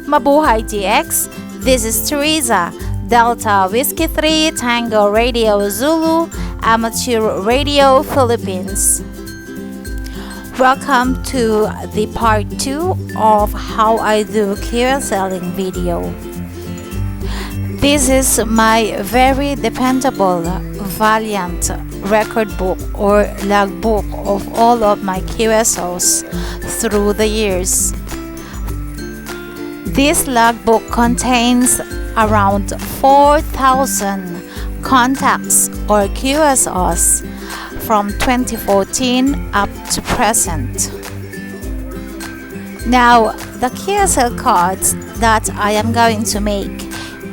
Mabuhay DX, this is Teresa, Delta Whiskey 3 Tango Radio Zulu, Amateur Radio Philippines. Welcome to the part 2 of how I do QSLing video. This is my very dependable, valiant record book or logbook of all of my QSOs through the years. This logbook contains around 4,000 contacts or QSOs from 2014 up to present. Now, the QSL cards that I am going to make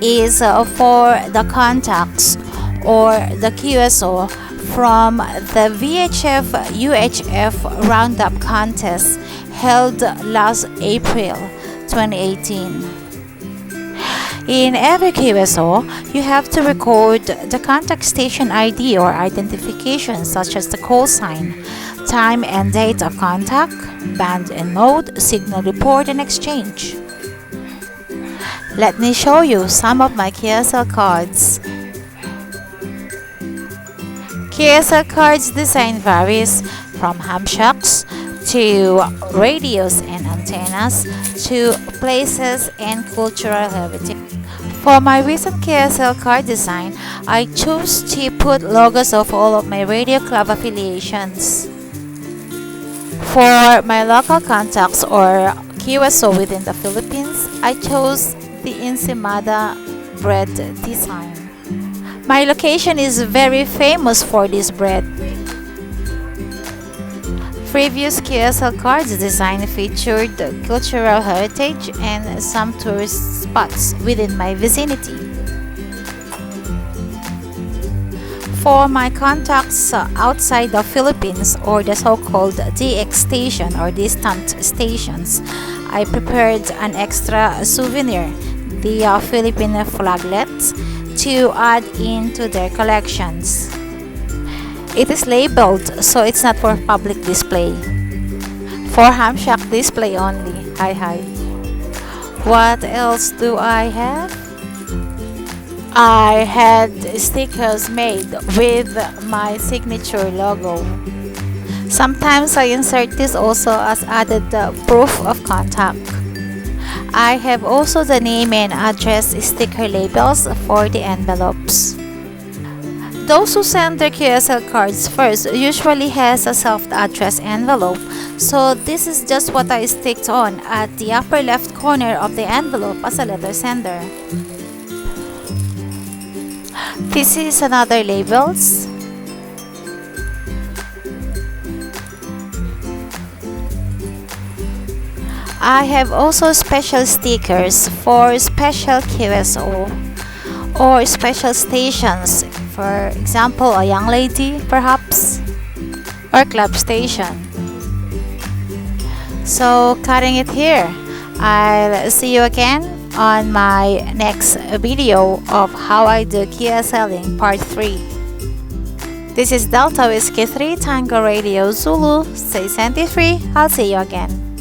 is for the contacts or the QSO from the VHF UHF Roundup contest held last April 2018. In every QSO, you have to record the contact station ID or identification such as the call sign, time and date of contact, band and mode, signal report and exchange. Let me show you some of my QSL cards. QSL cards design varies from hamshacks to radios and antennas to places and cultural heritage. For my recent QSL card design, I chose to put logos of all of my radio club affiliations. For my local contacts or QSO within the Philippines, I chose the Ensimada bread design. My location is very famous for this bread. Previous QSL cards design featured cultural heritage and some tourist spots within my vicinity. For my contacts outside the Philippines or the so-called DX station or distant stations, I prepared an extra souvenir, the Philippine Flaglet, to add into their collections. It is labeled so it's not for public display. For hamshack display only. Hi. What else do I have? I had stickers made with my signature logo. Sometimes I insert this also as added proof of contact. I have also the name and address sticker labels for the envelopes. Those who send their QSL cards first usually has a self-addressed envelope, so this is just what I sticked on at the upper left corner of the envelope as a letter sender. This is another labels. I have also special stickers for special QSO or special stations, for example a young lady perhaps, or club station. So cutting it here, I'll see you again on my next video of how I do QSLing part 3. This is Delta Whiskey 3 Tango Radio Zulu, stay 23, I'll see you again.